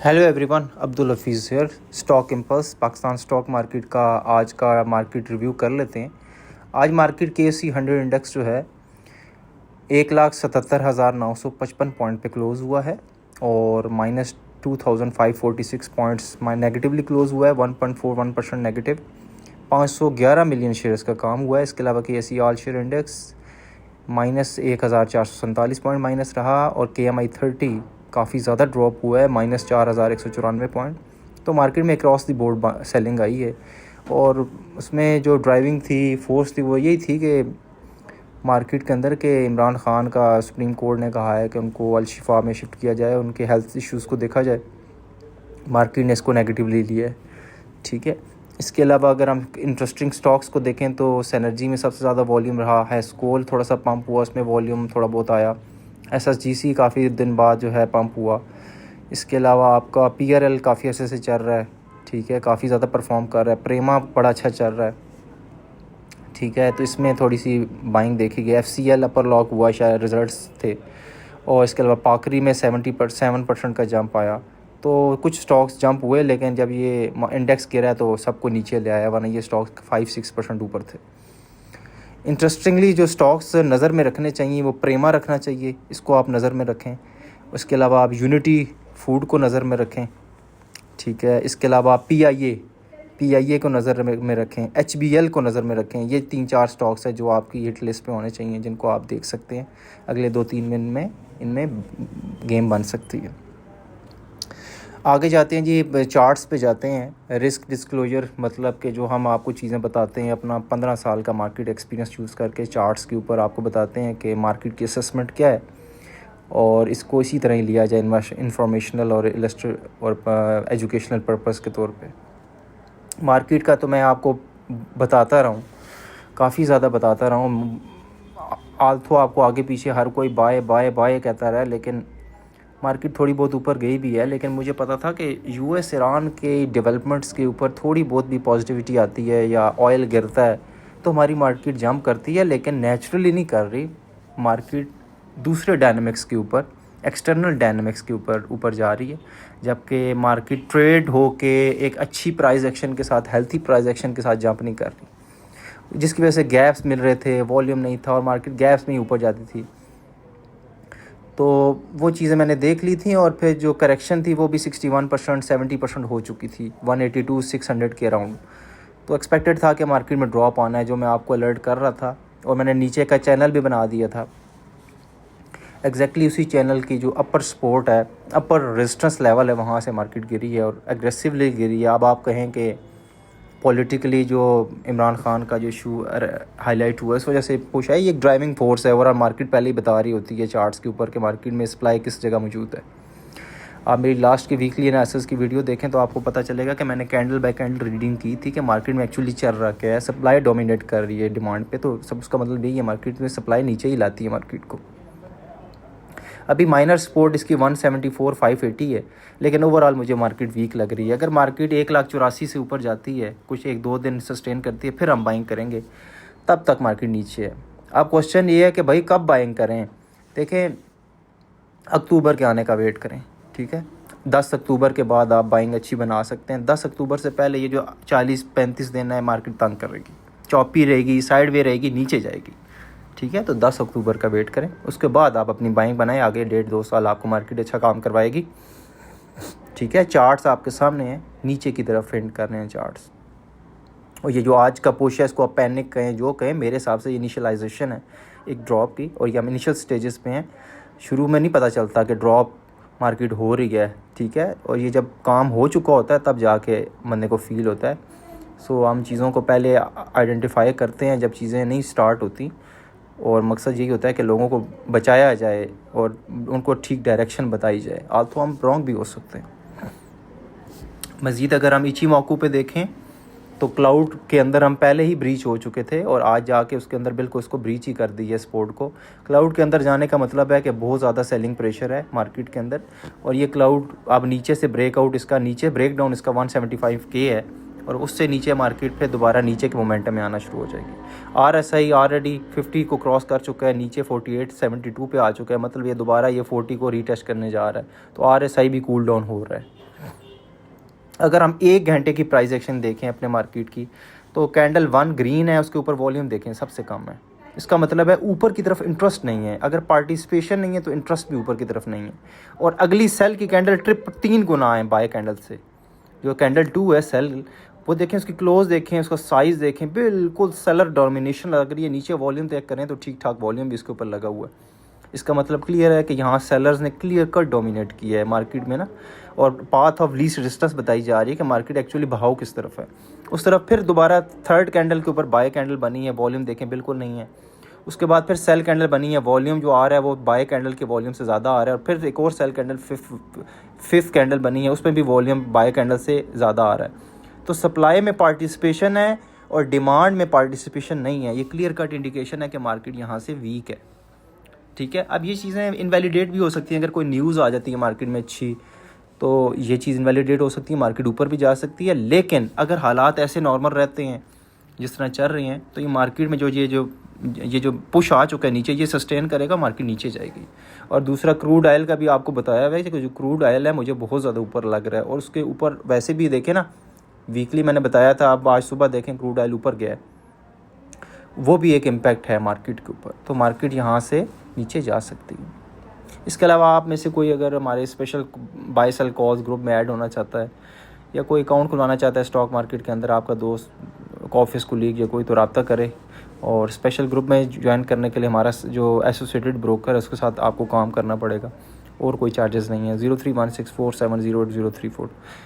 Hello everyone, Abdul Hafeez here. Stock impulse Pakistan stock market का आज का मार्केट रिव्यू कर लेते हैं। आज मार्केट KSE 100 इंडेक्स जो है 1,77,955 पॉइंट पे क्लोज़ हुआ है और -2,546 पॉइंट्स नेगेटिवली क्लोज़ हुआ है। 1.41% नेगेटिव। 511 मिलियन शेयर्स का काम हुआ है। इसके अलावा KSE all share index -1,447 point minus रहा और KMI 30 काफ़ी ज़्यादा ड्रॉप हुआ है, -4,194 पॉइंट। तो मार्केट में अक्रॉस द बोर्ड सेलिंग आई है और उसमें जो ड्राइविंग थी, फोर्स थी, वो यही थी कि मार्केट के अंदर के इमरान ख़ान का सुप्रीम कोर्ट ने कहा है कि उनको अल शिफा में शिफ्ट किया जाए, उनके हेल्थ इश्यूज़ को देखा जाए। मार्केट ने इसको नेगेटिवली लिया है, ठीक है। इसके अलावा अगर हम इंटरेस्टिंग स्टॉक्स को देखें तो सेनर्जी में सबसे ज़्यादा वॉल्यूम रहा है। स्कोल थोड़ा सा पंप हुआ, उसमें वॉल्यूम थोड़ा बहुत आया। SSGC काफ़ी दिन बाद जो है पंप हुआ। इसके अलावा आपका PRL काफ़ी अच्छे से चल रहा है, ठीक है, काफ़ी ज़्यादा परफॉर्म कर रहा है। प्रेमा बड़ा अच्छा चल रहा है, ठीक है, तो इसमें थोड़ी सी बाइंग देखी गई। FCL अपर लॉक हुआ, शायद रिजल्ट्स थे। और इसके अलावा पाकरी में 7% का जंप आया। तो कुछ स्टॉक्स जंप हुए, लेकिन जब ये इंडेक्स गिरा है तो सबको नीचे ले आया, वरना ये स्टॉक्स 5-6% ऊपर थे। इंटरेस्टिंगली जो स्टॉक्स नज़र में रखने चाहिए वो प्रेमा रखना चाहिए, इसको आप नज़र में रखें। उसके अलावा आप यूनिटी फूड को नज़र में रखें, ठीक है। इसके अलावा आप PIA को नज़र में रखें, HBL को नज़र में रखें। ये 3-4 स्टॉक्स हैं जो आपकी हिट लिस्ट पे होने चाहिए, जिनको आप देख सकते हैं। अगले 2-3 दिन में इनमें गेम बन सकती है। आगे जाते हैं जी, चार्ट्स पे जाते हैं। रिस्क डिस्क्लोजर मतलब कि जो हम आपको चीज़ें बताते हैं अपना 15 साल का मार्केट एक्सपीरियंस यूज़ करके चार्ट्स के ऊपर आपको बताते हैं कि मार्केट की असेसमेंट क्या है और इसको इसी तरह ही लिया जाए इंफॉर्मेशनल और एजुकेशनल पर्पस के तौर पे। मार्केट का तो मैं आपको बताता रहा हूँ, काफ़ी ज़्यादा बताता रहा हूँ। आल्थो आपको आगे पीछे हर कोई बाय बाय बाय कहता रहा, लेकिन मार्केट थोड़ी बहुत ऊपर गई भी है। लेकिन मुझे पता था कि US ईरान के डेवलपमेंट्स के ऊपर थोड़ी बहुत भी पॉजिटिविटी आती है या ऑयल गिरता है तो हमारी मार्केट जंप करती है, लेकिन नेचुरली नहीं कर रही। मार्केट दूसरे डायनामिक्स के ऊपर, एक्सटर्नल डायनामिक्स के ऊपर जा रही है, जबकि मार्केट ट्रेड हो के एक अच्छी प्राइस एक्शन के साथ, हेल्थी प्राइस एक्शन के साथ जंप नहीं कर रही, जिसकी वजह से गैप्स मिल रहे थे, वॉल्यूम नहीं था और मार्केट गैप्स में ही ऊपर जाती थी। तो वो चीज़ें मैंने देख ली थी और फिर जो करेक्शन थी वो भी 61% 70% हो चुकी थी, 182-600 के अराउंड। तो एक्सपेक्टेड था कि मार्केट में ड्रॉप आना है, जो मैं आपको अलर्ट कर रहा था और मैंने नीचे का चैनल भी बना दिया था। एग्जैक्टली उसी चैनल की जो अपर सपोर्ट है, अपर रेजिस्टेंस लेवल है, वहाँ से मार्केट गिरी है और एग्रेसिवली गिरी है। अब आप कहें कि पॉलिटिकली जो इमरान ख़ान का जो इशू हाईलाइट हुआ, इस वजह से पुश है। ये एक ड्राइविंग फोर्स है और मार्केट पहले ही बता रही होती है चार्ट्स के ऊपर कि मार्केट में सप्लाई किस जगह मौजूद है। आप मेरी लास्ट की वीकली एनालिसिस की वीडियो देखें तो आपको पता चलेगा कि मैंने कैंडल बाय कैंडल रीडिंग की थी कि मार्केट में एक्चुअली चल रहा क्या है। सप्लाई डोमिनेट कर रही है डिमांड पे, तो सब उसका मतलब यही है मार्केट में सप्लाई नीचे ही लाती है मार्केट को। अभी माइनर सपोर्ट इसकी 174-580 है, लेकिन ओवरऑल मुझे मार्केट वीक लग रही है। अगर मार्केट 1,84,000 से ऊपर जाती है, कुछ 1-2 दिन सस्टेन करती है, फिर हम बाइंग करेंगे, तब तक मार्केट नीचे है। अब क्वेश्चन ये है कि भाई कब बाइंग करें। देखें, अक्टूबर के आने का वेट करें, ठीक है। 10 अक्टूबर के बाद आप बाइंग अच्छी बना सकते हैं। 10 अक्टूबर से पहले ये जो 40-35 दिन है मार्केट तंग करेगी, चौपी रहेगी, साइड वे रहेगी, नीचे जाएगी, ठीक है। तो 10 अक्टूबर का वेट करें, उसके बाद आप अपनी बाइंग बनाएं। आगे 1.5-2 साल आपको मार्केट अच्छा काम करवाएगी, ठीक है। चार्ट्स आपके सामने हैं, नीचे की तरफ ट्रेंड कर रहे हैं चार्ट्स। और ये जो आज का पुश है, इसको आप पैनिक कहें जो कहें, मेरे हिसाब से इनिशियलाइजेशन है एक ड्रॉप की, और ये हम इनिशियल स्टेजेस पे हैं। शुरू में नहीं पता चलता कि ड्रॉप मार्केट हो रही है, ठीक है, और ये जब काम हो चुका होता है तब जाके बंदे को फील होता है। सो हम चीज़ों को पहले आइडेंटिफाई करते हैं जब चीज़ें नहीं स्टार्ट होती, और मकसद यही होता है कि लोगों को बचाया जाए और उनको ठीक डायरेक्शन बताई जाए। तो हम रॉन्ग भी हो सकते हैं। मज़ीद अगर हम इची मौक़ू पे देखें तो क्लाउड के अंदर हम पहले ही ब्रीच हो चुके थे और आज जाके उसके अंदर बिल्कुल उसको ब्रीच ही कर दी है सपोर्ट को। क्लाउड के अंदर जाने का मतलब है कि बहुत ज़्यादा सेलिंग प्रेशर है मार्केट के अंदर, और ये क्लाउड अब नीचे से ब्रेकआउट, इसका नीचे ब्रेकडाउन इसका 175K है और उससे नीचे मार्केट पे दोबारा नीचे के मोमेंटम में आना शुरू हो जाएगी। RSI ऑलरेडी 50 को क्रॉस कर चुका है, नीचे 48-72 पे आ चुका है, मतलब ये दोबारा ये 40 को रीटेस्ट करने जा रहा है। तो RSI भी कूल डाउन हो रहा है। अगर हम 1 घंटे की प्राइस एक्शन देखें अपने मार्केट की, तो कैंडल 1 ग्रीन है, उसके ऊपर वॉल्यूम देखें सबसे कम है। इसका मतलब है ऊपर की तरफ इंटरेस्ट नहीं है। अगर पार्टिसिपेशन नहीं है तो इंटरेस्ट भी ऊपर की तरफ नहीं है। और अगली सेल की कैंडल ट्रिप 3 गुना है बाय कैंडल से। जो कैंडल 2 है सेल, वो देखें, उसकी क्लोज देखें, उसका साइज़ देखें, बिल्कुल सेलर डोमिनेशन लग रही है। नीचे वॉल्यूम चेक करें तो ठीक ठाक वॉल्यूम भी इसके ऊपर लगा हुआ है। इसका मतलब क्लियर है कि यहाँ सेलर्स ने क्लियर कट डोमिनेट किया है मार्केट में ना। और पाथ ऑफ लीस्ट रेजिस्टेंस बताई जा रही है कि मार्केट एक्चुअली बहाव किस तरफ है। उस तरफ फिर दोबारा थर्ड कैंडल के ऊपर बाय कैंडल बनी है, वॉल्यूम देखें बिल्कुल नहीं है। उसके बाद फिर सेल कैंडल बनी है, वॉल्यूम जो आ रहा है वो बाय कैंडल के वॉल्यूम से ज़्यादा आ रहा है। और फिर एक और सेल कैंडल फिफ्थ कैंडल बनी है, उसमें भी वॉल्यूम बाय कैंडल से ज़्यादा आ रहा है। तो सप्लाई में पार्टिसिपेशन है और डिमांड में पार्टिसिपेशन नहीं है। ये क्लियर कट इंडिकेशन है कि मार्केट यहाँ से वीक है। ठीक है, अब ये चीज़ें इनवैलिडेट भी हो सकती हैं। अगर कोई न्यूज़ आ जाती है मार्केट में अच्छी, तो ये चीज़ इनवैलिडेट हो सकती है, मार्केट ऊपर भी जा सकती है। लेकिन अगर हालात ऐसे नॉर्मल रहते हैं जिस तरह चल रहे हैं, तो ये मार्केट में ये जो पुश आ चुका है नीचे, ये सस्टेन करेगा, मार्केट नीचे जाएगी। और दूसरा क्रूड ऑयल का भी आपको बताया हुआ है कि जो क्रूड ऑयल है मुझे बहुत ज़्यादा ऊपर लग रहा है। और उसके ऊपर वैसे भी देखें ना, वीकली मैंने बताया था, आप आज सुबह देखें क्रूड ऑयल ऊपर गया है, वो भी एक इम्पैक्ट है मार्केट के ऊपर। तो मार्केट यहाँ से नीचे जा सकती है। इसके अलावा आप में से कोई अगर हमारे special buy sell calls group में ऐड होना चाहता है, या कोई अकाउंट खुलवाना चाहता है स्टॉक मार्केट के अंदर, आपका दोस्त, ऑफिस कोलीग या कोई, तो रब्ता करे। और स्पेशल ग्रुप में ज्वाइन करने के लिए हमारा जो एसोसिएटेड ब्रोकर है उसके साथ आपको काम करना पड़ेगा, और कोई चार्जेस नहीं है। 0316470803